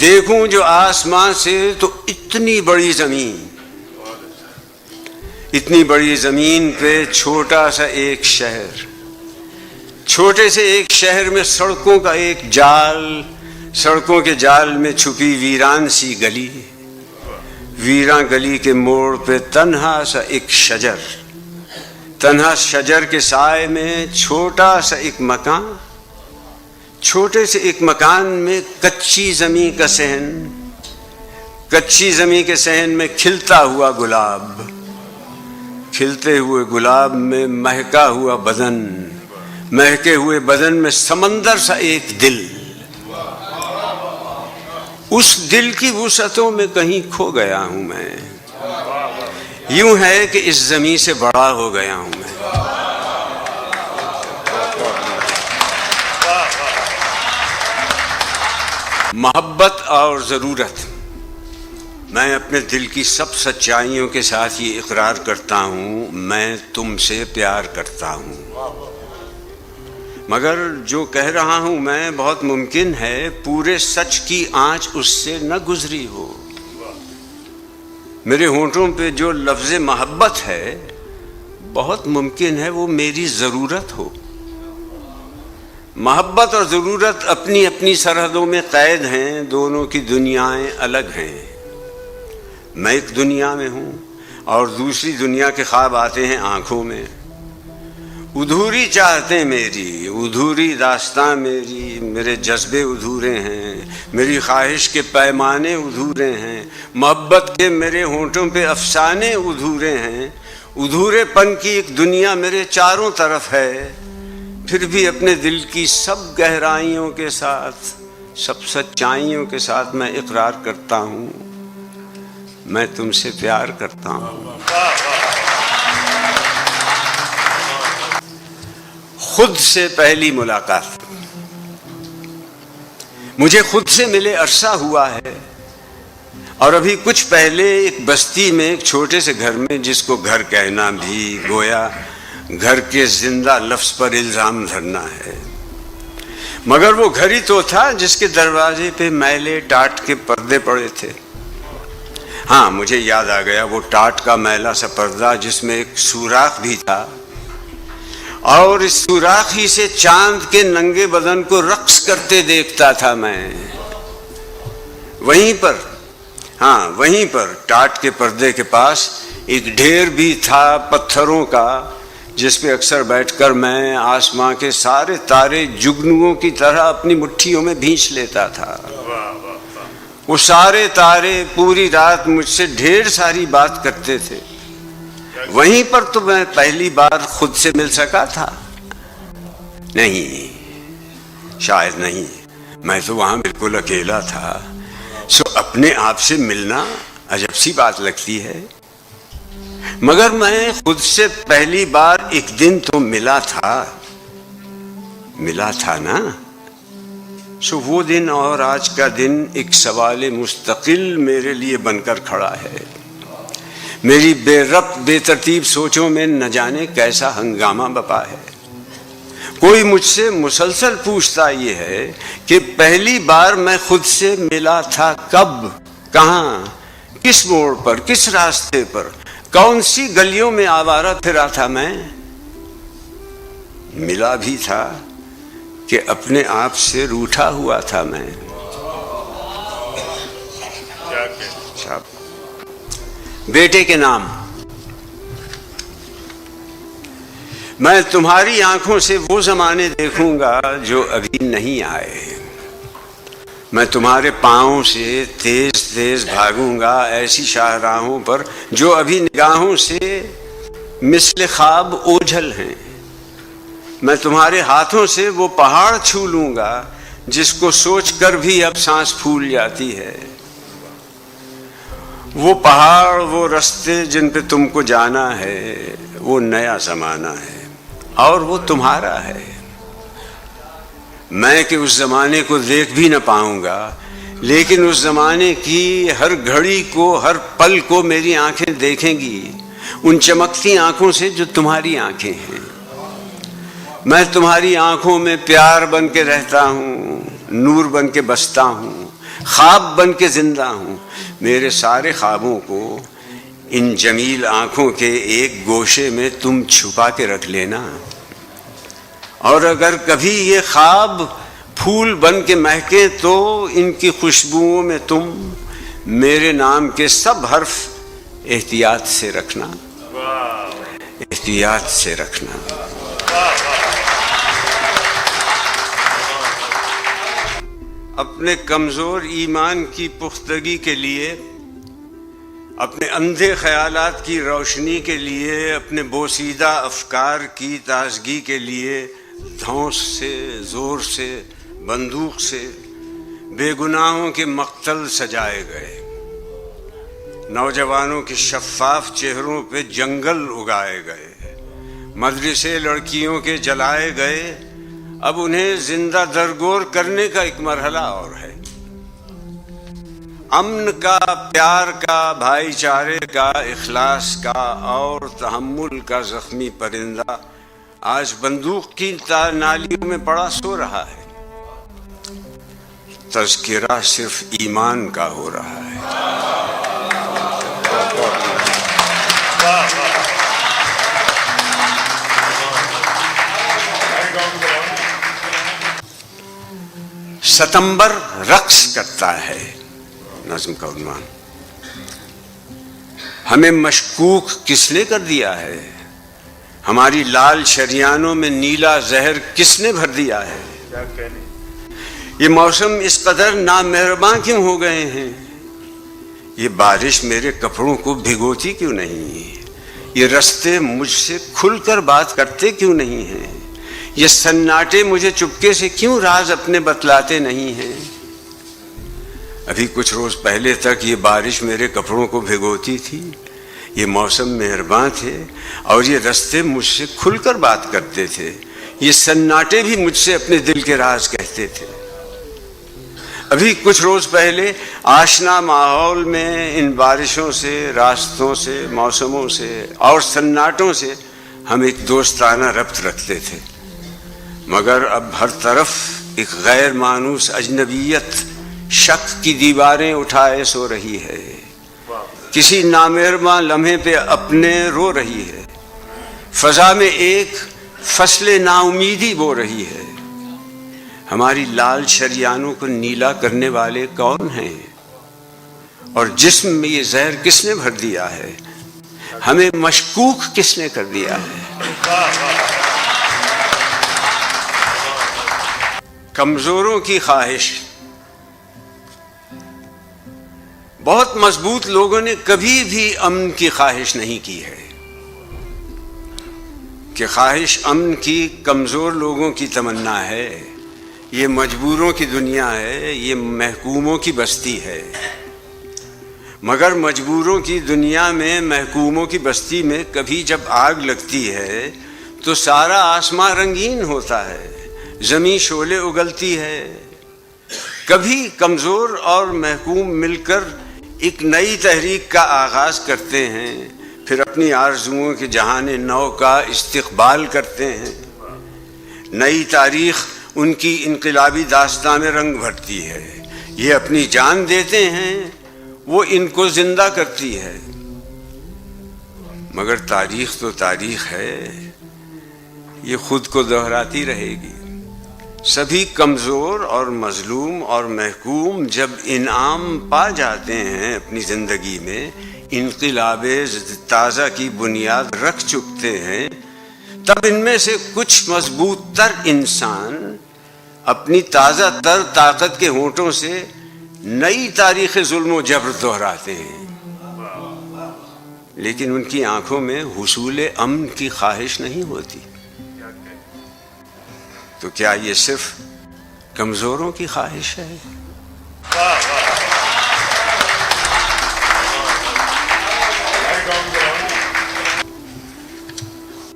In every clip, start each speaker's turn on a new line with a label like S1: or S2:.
S1: دیکھوں جو آسمان سے تو اتنی بڑی زمین پہ چھوٹا سا ایک شہر، چھوٹے سے ایک شہر میں سڑکوں کا ایک جال، سڑکوں کے جال میں چھپی ویران سی گلی، ویران گلی کے موڑ پہ تنہا سا ایک شجر، تنہا شجر کے سائے میں چھوٹا سا ایک مکان، چھوٹے سے ایک مکان میں کچی زمین کا صحن، کچی زمین کے صحن میں کھلتا ہوا گلاب، کھلتے ہوئے گلاب میں مہکا ہوا بدن، مہکے ہوئے بدن میں سمندر سا ایک دل، اس دل کی وسعتوں میں کہیں کھو گیا ہوں میں، یوں ہے کہ اس زمین سے بڑا ہو گیا ہوں میں۔ محبت اور ضرورت، میں اپنے دل کی سب سچائیوں کے ساتھ یہ اقرار کرتا ہوں، میں تم سے پیار کرتا ہوں، مگر جو کہہ رہا ہوں میں بہت ممکن ہے پورے سچ کی آنچ اس سے نہ گزری ہو۔ میرے ہونٹوں پہ جو لفظ محبت ہے بہت ممکن ہے وہ میری ضرورت ہو۔ محبت اور ضرورت اپنی اپنی سرحدوں میں قید ہیں، دونوں کی دنیایں الگ ہیں۔ میں ایک دنیا میں ہوں اور دوسری دنیا کے خواب آتے ہیں آنکھوں میں، ادھوری چاہتے میری، ادھوری داستاں میری، میرے جذبے ادھورے ہیں، میری خواہش کے پیمانے ادھورے ہیں، محبت کے میرے ہونٹوں پہ افسانے ادھورے ہیں، ادھورے پن کی ایک دنیا میرے چاروں طرف ہے، پھر بھی اپنے دل کی سب گہرائیوں کے ساتھ، سب سچائیوں کے ساتھ میں اقرار کرتا ہوں، میں تم سے پیار کرتا ہوں۔ خود سے پہلی ملاقات، مجھے خود سے ملے عرصہ ہوا ہے، اور ابھی کچھ پہلے ایک بستی میں ایک چھوٹے سے گھر میں، جس کو گھر کہنا بھی گویا گھر کے زندہ لفظ پر الزام دھرنا ہے، مگر وہ گھر ہی تو تھا جس کے دروازے پہ میلے ٹاٹ کے پردے پڑے تھے۔ ہاں مجھے یاد آ گیا وہ ٹاٹ کا میلا سا پردہ جس میں ایک سوراخ بھی تھا، اور اس سوراخ ہی سے چاند کے ننگے بدن کو رقص کرتے دیکھتا تھا میں۔ وہیں پر ٹاٹ کے پردے کے پاس ایک ڈھیر بھی تھا پتھروں کا، جس پہ اکثر بیٹھ کر میں آسماں کے سارے تارے جگنوؤں کی طرح اپنی مٹھیوں میں بھینچ لیتا تھا۔ وہ سارے تارے پوری رات مجھ سے ڈھیر ساری بات کرتے تھے۔ وہیں پر تو میں پہلی بار خود سے مل سکا تھا؟ نہیں، شاید نہیں، میں تو وہاں بالکل اکیلا تھا، سو اپنے آپ سے ملنا عجب سی بات لگتی ہے، مگر میں خود سے پہلی بار ایک دن تو ملا تھا نا۔ سو وہ دن اور آج کا دن ایک سوال مستقل میرے لیے بن کر کھڑا ہے۔ میری بے ربط بے ترتیب سوچوں میں نہ جانے کیسا ہنگامہ بپا ہے۔ کوئی مجھ سے مسلسل پوچھتا یہ ہے کہ پہلی بار میں خود سے ملا تھا کب، کہاں، کس موڑ پر، کس راستے پر، کون سی گلیوں میں آوارہ پھرا تھا میں؟ ملا بھی تھا کہ اپنے آپ سے روٹھا ہوا تھا میں۔ بیٹے کے نام، میں تمہاری آنکھوں سے وہ زمانے دیکھوں گا جو ابھی نہیں آئے، میں تمہارے پاؤں سے تیز تیز بھاگوں گا ایسی شاہراہوں پر جو ابھی نگاہوں سے مثل خواب اوجھل ہیں، میں تمہارے ہاتھوں سے وہ پہاڑ چھو لوں گا جس کو سوچ کر بھی اب سانس پھول جاتی ہے، وہ پہاڑ، وہ رستے جن پہ تم کو جانا ہے، وہ نیا زمانہ ہے اور وہ تمہارا ہے۔ میں کہ اس زمانے کو دیکھ بھی نہ پاؤں گا، لیکن اس زمانے کی ہر گھڑی کو، ہر پل کو میری آنکھیں دیکھیں گی، ان چمکتی آنکھوں سے جو تمہاری آنکھیں ہیں۔ میں تمہاری آنکھوں میں پیار بن کے رہتا ہوں، نور بن کے بستا ہوں، خواب بن کے زندہ ہوں. میرے سارے خوابوں کو ان جمیل آنکھوں کے ایک گوشے میں تم چھپا کے رکھ لینا، اور اگر کبھی یہ خواب پھول بن کے مہکے تو ان کی خوشبوؤں میں تم میرے نام کے سب حرف احتیاط سے رکھنا، احتیاط سے رکھنا. اپنے کمزور ایمان کی پختگی کے لیے، اپنے اندھے خیالات کی روشنی کے لیے، اپنے بوسیدہ افکار کی تازگی کے لیے دھونس سے، زور سے، بندوق سے بے گناہوں کے مقتل سجائے گئے. نوجوانوں کے شفاف چہروں پہ جنگل اگائے گئے. مدرسے لڑکیوں کے جلائے گئے. اب انہیں زندہ درگور کرنے کا ایک مرحلہ اور ہے. امن کا، پیار کا، بھائی چارے کا، اخلاص کا اور تحمل کا زخمی پرندہ آج بندوق کی نالیوں میں پڑا سو رہا ہے. تذکرہ صرف ایمان کا ہو رہا ہے. ستمبر رقص کرتا ہے، نظم کا عنوان. ہمیں مشکوک کس نے کر دیا ہے؟ ہماری لال شریانوں میں نیلا زہر کس نے بھر دیا ہے؟ یہ موسم اس قدر نامہرباں کیوں ہو گئے ہیں؟ یہ بارش میرے کپڑوں کو بھگوتی کیوں نہیں؟ یہ رستے مجھ سے کھل کر بات کرتے کیوں نہیں ہیں؟ یہ سناٹے مجھے چپکے سے کیوں راز اپنے بتلاتے نہیں ہیں؟ ابھی کچھ روز پہلے تک یہ بارش میرے کپڑوں کو بھگوتی تھی، یہ موسم مہرباں تھے اور یہ رستے مجھ سے کھل کر بات کرتے تھے. یہ سناٹے بھی مجھ سے اپنے دل کے راز کہتے تھے. ابھی کچھ روز پہلے آشنا ماحول میں ان بارشوں سے، راستوں سے، موسموں سے اور سناٹوں سے ہم ایک دوستانہ ربط رکھتے تھے. مگر اب ہر طرف ایک غیر مانوس اجنبیت شک کی دیواریں اٹھائے سو رہی ہے. کسی نامہرباں لمحے پہ اپنے رو رہی ہے. فضا میں ایک فصل نا امیدی بو رہی ہے. ہماری لال شریانوں کو نیلا کرنے والے کون ہیں؟ اور جسم میں یہ زہر کس نے بھر دیا ہے؟ ہمیں مشکوک کس نے کر دیا ہے؟ کمزوروں کی خواہش. بہت مضبوط لوگوں نے کبھی بھی امن کی خواہش نہیں کی ہے. کہ خواہش امن کی کمزور لوگوں کی تمنا ہے. یہ مجبوروں کی دنیا ہے، یہ محکوموں کی بستی ہے. مگر مجبوروں کی دنیا میں، محکوموں کی بستی میں کبھی جب آگ لگتی ہے تو سارا آسمان رنگین ہوتا ہے، زمین شعلے اگلتی ہے. کبھی کمزور اور محکوم مل کر ایک نئی تحریک کا آغاز کرتے ہیں، پھر اپنی آرزوؤں کے جہان نو کا استقبال کرتے ہیں. نئی تاریخ ان کی انقلابی داستان میں رنگ بھرتی ہے. یہ اپنی جان دیتے ہیں، وہ ان کو زندہ کرتی ہے. مگر تاریخ تو تاریخ ہے، یہ خود کو دہراتی رہے گی. سبھی کمزور اور مظلوم اور محکوم جب انعام پا جاتے ہیں اپنی زندگی میں، انقلاب تازہ کی بنیاد رکھ چکتے ہیں، تب ان میں سے کچھ مضبوط تر انسان اپنی تازہ تر طاقت کے ہونٹوں سے نئی تاریخ ظلم و جبر دہراتے ہیں. لیکن ان کی آنکھوں میں حصول امن کی خواہش نہیں ہوتی. تو کیا یہ صرف کمزوروں کی خواہش ہے؟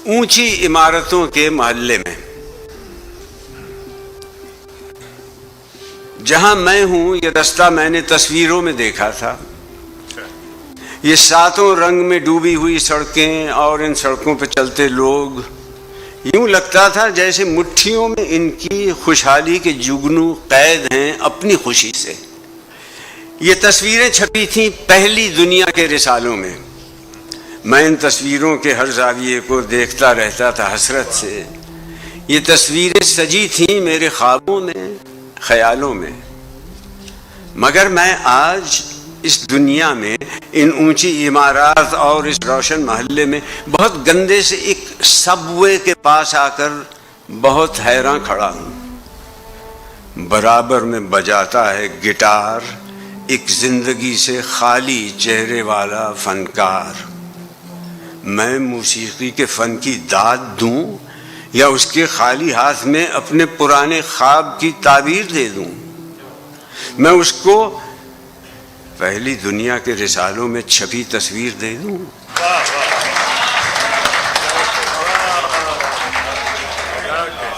S1: اونچی عمارتوں کے محلے میں جہاں میں ہوں، یہ رستہ میں نے تصویروں میں دیکھا تھا. یہ ساتوں رنگ میں ڈوبی ہوئی سڑکیں اور ان سڑکوں پہ چلتے لوگ، یوں لگتا تھا جیسے مٹھیوں میں ان کی خوشحالی کے جگنو قید ہیں اپنی خوشی سے. یہ تصویریں چھپی تھیں پہلی دنیا کے رسالوں میں. میں ان تصویروں کے ہر زاویے کو دیکھتا رہتا تھا حسرت سے. یہ تصویریں سجی تھیں میرے خوابوں میں، خیالوں میں. مگر میں آج اس دنیا میں، ان اونچی عمارات اور اس روشن محلے میں، بہت گندے سے ایک سب وے کے پاس آ کر بہت حیران کھڑا ہوں. برابر میں بجاتا ہے گٹار ایک زندگی سے خالی چہرے والا فنکار. میں موسیقی کے فن کی داد دوں یا اس کے خالی ہاتھ میں اپنے پرانے خواب کی تعبیر دے دوں؟ میں اس کو پہلی دنیا کے رسالوں میں چھپی تصویر دے دوں؟